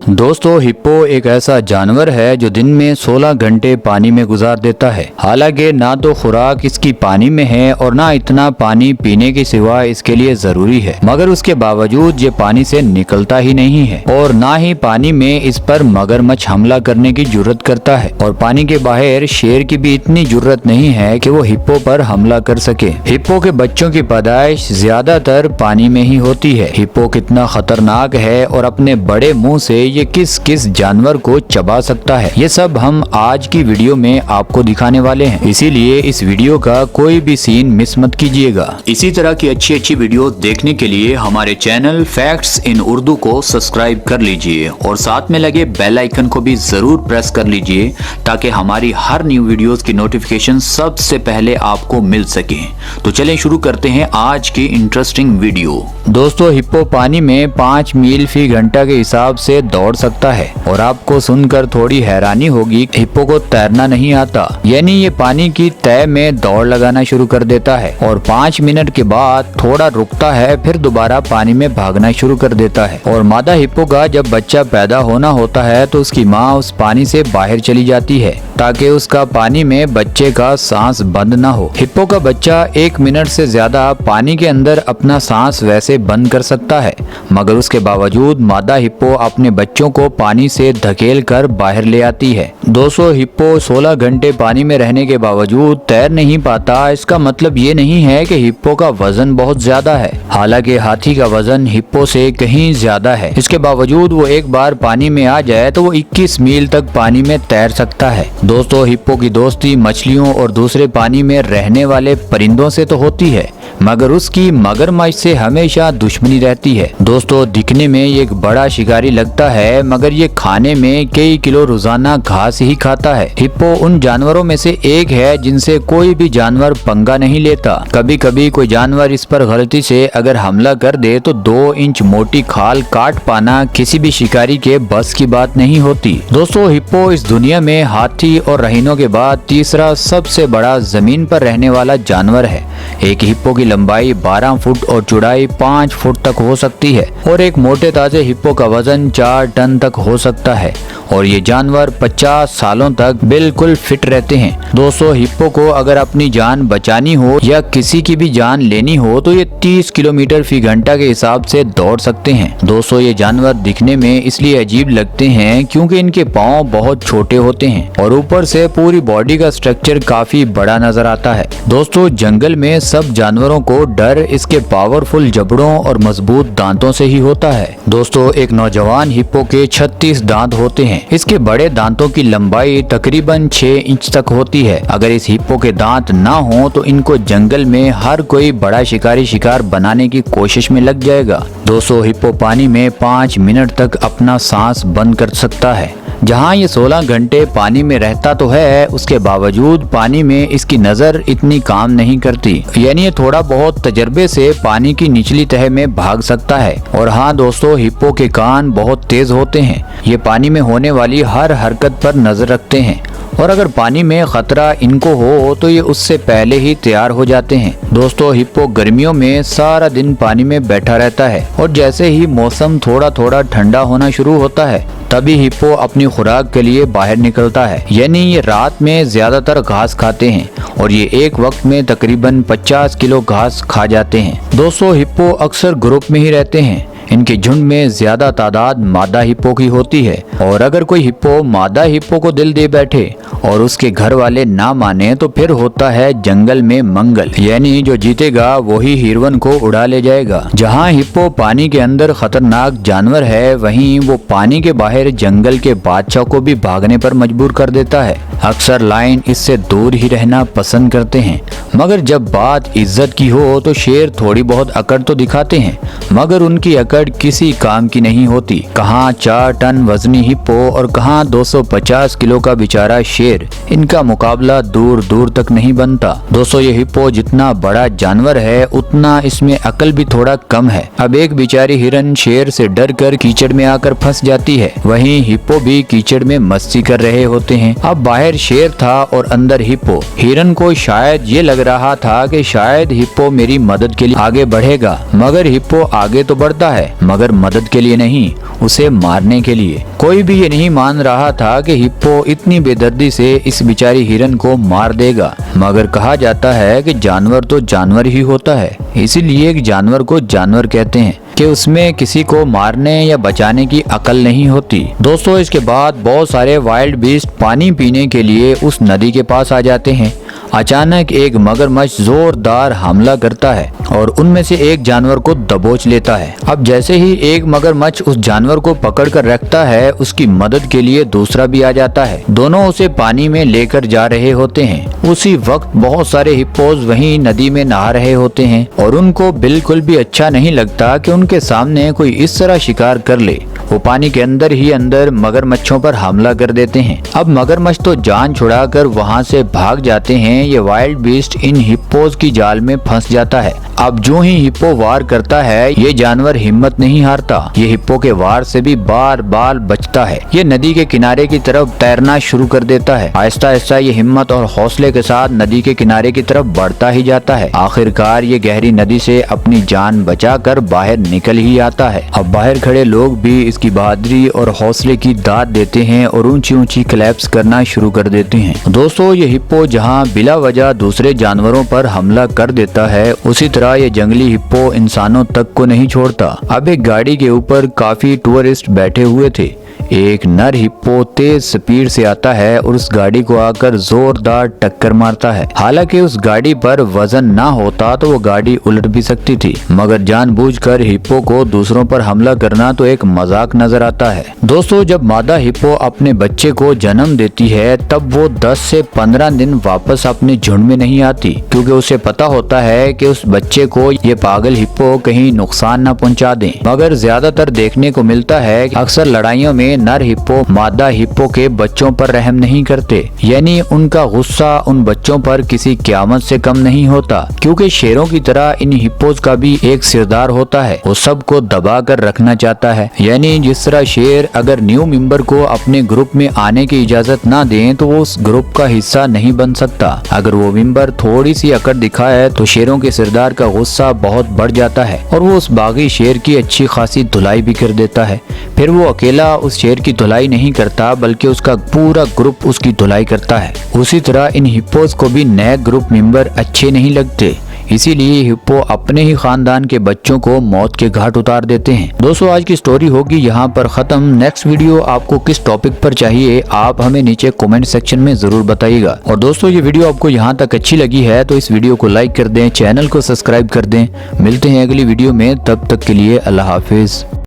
दोस्तों, हिप्पो एक ऐसा जानवर है जो दिन में 16 घंटे पानी में गुजार देता है। हालांकि ना तो खुराक इसकी पानी में है और ना इतना पानी पीने के सिवा इसके लिए जरूरी है, मगर उसके बावजूद ये पानी से निकलता ही नहीं है और ना ही पानी में इस पर मगरमच्छ हमला करने की जुर्रत करता है। और पानी के बाहर शेर की भी इतनी जुर्रत नहीं है कि वो हिप्पो पर हमला कर सके। हिप्पो के बच्चों की पैदाइश ज्यादातर पानी में ही होती है। हिप्पो कितना खतरनाक है और अपने बड़े मुंह से ये किस किस जानवर को चबा सकता है, ये सब हम आज की वीडियो में आपको दिखाने वाले हैं। इसीलिए इस वीडियो का कोई भी सीन मिस मत कीजिएगा। इसी तरह की अच्छी अच्छी वीडियो देखने के लिए हमारे चैनल फैक्ट्स इन उर्दू को सब्सक्राइब कर लीजिए और साथ में लगे बेल आइकन को भी जरूर प्रेस कर लीजिए ताकि हमारी हर न्यू वीडियोस की नोटिफिकेशन सबसे पहले आपको मिल सके। तो चलें शुरू करते हैं आज की इंटरेस्टिंग वीडियो। दोस्तों, हिप्पो पानी में 5 मील फी घंटा के हिसाब से दौड़ सकता है और आपको सुनकर थोड़ी हैरानी होगी, हिप्पो को तैरना नहीं आता, यानी ये पानी की तह में दौड़ लगाना शुरू कर देता है और 5 मिनट के बाद थोड़ा रुकता है, फिर दोबारा पानी में भागना शुरू कर देता है। और मादा हिप्पो का जब बच्चा पैदा होना होता है तो उसकी माँ उस पानी से बाहर चली जाती है ताकि उसका पानी में बच्चे का सांस बंद ना हो। हिप्पो का बच्चा 1 मिनट से ज्यादा पानी के अंदर अपना सांस वैसे बंद कर सकता है, मगर उसके बावजूद मादा हिप्पो अपने बच्चों को पानी से धकेल कर बाहर ले आती है। 200 हिप्पो 16 घंटे पानी में रहने के बावजूद तैर नहीं पाता। इसका मतलब ये नहीं है कि हिप्पो का वजन बहुत ज्यादा है, हालांकि हाथी का वजन हिप्पो से कहीं ज्यादा है। इसके बावजूद वो एक बार पानी में आ जाए तो वो 21 मील तक पानी में तैर सकता है। दोस्तों, हिप्पो की दोस्ती मछलियों और दूसरे पानी में रहने वाले परिंदों से तो होती है, मगर उसकी मगरमच्छ से हमेशा दुश्मनी रहती है। दोस्तों, दिखने में ये एक बड़ा शिकारी लगता है, मगर ये खाने में कई किलो रोजाना घास ही खाता है। हिप्पो उन जानवरों में से एक है जिनसे कोई भी जानवर पंगा नहीं लेता। कभी कभी कोई जानवर इस पर गलती से अगर हमला कर दे तो 2 इंच मोटी खाल काट पाना किसी भी शिकारी के बस की बात नहीं होती। दोस्तों, हिप्पो इस दुनिया में हाथी और रहीनों के बाद तीसरा सबसे बड़ा जमीन पर रहने वाला जानवर है। एक हिप्पो की लंबाई 12 फुट और चौड़ाई 5 फुट तक हो सकती है और एक मोटे ताजे हिप्पो का वजन 4 टन तक हो सकता है और ये जानवर 50 सालों तक बिल्कुल फिट रहते हैं। दोस्तों, हिप्पो को अगर अपनी जान बचानी हो या किसी की भी जान लेनी हो तो ये 30 किलोमीटर फी घंटा के हिसाब से दौड़ सकते हैं। दोस्तों, ये जानवर दिखने में इसलिए अजीब लगते हैं क्योंकि इनके पाँव बहुत छोटे होते हैं और ऊपर से पूरी बॉडी का स्ट्रक्चर काफी बड़ा नजर आता है। दोस्तों, जंगल में सब जानवरों को डर इसके पावरफुल जबड़ों और मजबूत दांतों से ही होता है। दोस्तों, एक नौजवान हिप्पो के 36 दांत होते हैं। इसके बड़े दांतों की लंबाई तकरीबन 6 इंच तक होती है। अगर इस हिप्पो के दांत ना हो तो इनको जंगल में हर कोई बड़ा शिकारी शिकार बनाने की कोशिश में लग जाएगा। दोस्तों, हिप्पो पानी में 5 मिनट तक अपना सांस बंद कर सकता है। जहाँ ये 16 घंटे पानी में रहता तो है, उसके बावजूद पानी में इसकी नजर इतनी काम नहीं करती, यानी ये थोड़ा बहुत तजर्बे से पानी की निचली तह में भाग सकता है। और हाँ दोस्तों, हिप्पो के कान बहुत तेज होते हैं। ये पानी में होने वाली हर हरकत पर नजर रखते हैं और अगर पानी में खतरा इनको हो तो ये उससे पहले ही तैयार हो जाते हैं। दोस्तों, हिप्पो गर्मियों में सारा दिन पानी में बैठा रहता है और जैसे ही मौसम थोड़ा थोड़ा ठंडा होना शुरू होता है तभी हिप्पो अपनी खुराक के लिए बाहर निकलता है, यानी ये रात में ज्यादातर घास खाते हैं और ये एक वक्त में तकरीबन 50 किलो घास खा जाते हैं। दोस्तों, हिप्पो अक्सर ग्रुप में ही रहते हैं। इनके झुंड में ज्यादा तादाद मादा हिप्पो की होती है और अगर कोई हिप्पो मादा हिप्पो को दिल दे बैठे और उसके घर वाले ना माने तो फिर होता है जंगल में मंगल, यानी जो जीतेगा वही हिरवन को उड़ा ले जाएगा। जहाँ हिप्पो पानी के अंदर खतरनाक जानवर है, वहीं वो पानी के बाहर जंगल के बादशाह को भी भागने पर मजबूर कर देता है। अक्सर लायन इससे दूर ही रहना पसंद करते हैं, मगर जब बात इज्जत की हो तो शेर थोड़ी बहुत अकड़ तो दिखाते हैं, मगर उनकी अकड़ किसी काम की नहीं होती। कहाँ 4 टन वजनी हिप्पो और कहाँ 250 किलो का बेचारा शेर, इनका मुकाबला दूर दूर तक नहीं बनता। दोस्तों, ये हिप्पो जितना बड़ा जानवर है उतना इसमें अकल भी थोड़ा कम है। अब एक बेचारी हिरन शेर से डर कर कीचड़ में आकर फंस जाती है, वहीं हिप्पो भी कीचड़ में मस्ती कर रहे होते हैं। अब बाहर शेर था और अंदर हिप्पो। हिरन को शायद ये लग रहा था कि शायद हिप्पो मेरी मदद के लिए आगे बढ़ेगा, मगर हिप्पो आगे तो बढ़ता है है, मगर मदद के लिए नहीं, उसे मारने के लिए। कोई भी ये नहीं मान रहा था कि हिप्पो इतनी बेदर्दी से इस बेचारी हिरन को मार देगा, मगर कहा जाता है कि जानवर तो जानवर ही होता है, इसीलिए एक जानवर को जानवर कहते हैं कि उसमें किसी को मारने या बचाने की अकल नहीं होती। दोस्तों, इसके बाद बहुत सारे वाइल्ड बीस्ट पानी पीने के लिए उस नदी के पास आ जाते हैं। अचानक एक मगरमच्छ जोरदार हमला करता है और उनमें से एक जानवर को दबोच लेता है। अब जैसे ही एक मगरमच्छ उस जानवर को पकड़ कर रखता है, उसकी मदद के लिए दूसरा भी आ जाता है। दोनों उसे पानी में लेकर जा रहे होते हैं। उसी वक्त बहुत सारे हिप्पोज वहीं नदी में नहा रहे होते हैं और उनको बिल्कुल भी अच्छा नहीं लगता कि उनके सामने कोई इस तरह शिकार कर ले। वो पानी के अंदर ही अंदर मगरमच्छों पर हमला कर देते हैं। अब मगरमच्छ तो जान छुड़ाकर वहाँ से भाग जाते हैं। ये वाइल्ड बीस्ट इन हिप्पोज की जाल में फंस जाता है। अब जो ही हिप्पो वार करता है, ये जानवर हिम्मत नहीं हारता। ये हिप्पो के वार से भी बार बार बचता है। ये नदी के किनारे की तरफ तैरना शुरू कर देता है। आहिस्ता आहिस्ता ये हिम्मत और हौसले के साथ नदी के किनारे की तरफ बढ़ता ही जाता है। आखिरकार ये गहरी नदी से अपनी जान बचाकर बाहर निकल ही आता है। अब बाहर खड़े लोग भी इसकी बहादुरी और हौसले की दाद देते हैं और ऊंची ऊंची क्लैप्स करना शुरू कर देते हैं। दोस्तों, ये हिप्पो जहाँ बिला वजह दूसरे जानवरों पर हमला कर देता है, उसी तरह ये जंगली हिप्पो इंसानों तक को नहीं छोड़ता। अब एक गाड़ी के ऊपर काफी टूरिस्ट बैठे हुए थे। एक नर हिप्पो तेज स्पीड से आता है और उस गाड़ी को आकर जोरदार टक्कर मारता है। हालांकि उस गाड़ी पर वजन ना होता तो वो गाड़ी उलट भी सकती थी, मगर जानबूझकर हिप्पो को दूसरों पर हमला करना तो एक मजाक नजर आता है। दोस्तों, जब मादा हिप्पो अपने बच्चे को जन्म देती है, तब वो 10 से 15 दिन वापस अपने झुंड में नहीं आती, क्योंकि उसे पता होता है कि उस बच्चे को ये पागल हिप्पो कहीं नुकसान न पहुंचा दे। मगर ज्यादातर देखने को मिलता है कि अक्सर लड़ाइयों में नर हिप्पो मादा हिप्पो के बच्चों पर रहम नहीं करते, यानी उनका गुस्सा उन बच्चों पर किसी क़यामत से कम नहीं होता, क्योंकि शेरों की तरह इन हिप्पोज का भी एक सिरदार होता है। वो सबको दबा कर रखना चाहता है। यानी जिस तरह शेर अगर न्यू मेंबर को अपने ग्रुप में आने की इजाजत ना दें तो वो उस ग्रुप का हिस्सा नहीं बन सकता। अगर वो मेंबर थोड़ी सी अकड़ दिखाए तो शेरों के सिरदार का गुस्सा बहुत बढ़ जाता है और वो उस बागी शेर की अच्छी खासी धुलाई भी कर देता है। फिर वो अकेला उस शेर की धुलाई नहीं करता, बल्कि उसका पूरा ग्रुप उसकी धुलाई करता है। उसी तरह इन हिप्पोज को भी नए ग्रुप मेंबर अच्छे नहीं लगते, इसीलिए हिप्पो अपने ही खानदान के बच्चों को मौत के घाट उतार देते हैं। दोस्तों, आज की स्टोरी होगी यहाँ पर खत्म। नेक्स्ट वीडियो आपको किस टॉपिक पर चाहिए, आप हमें नीचे कमेंट सेक्शन में जरूर बताइएगा। और दोस्तों, ये वीडियो आपको यहाँ तक अच्छी लगी है तो इस वीडियो को लाइक कर दें, चैनल को सब्सक्राइब कर दें। मिलते हैं अगली वीडियो में, तब तक के लिए अल्लाह हाफिज।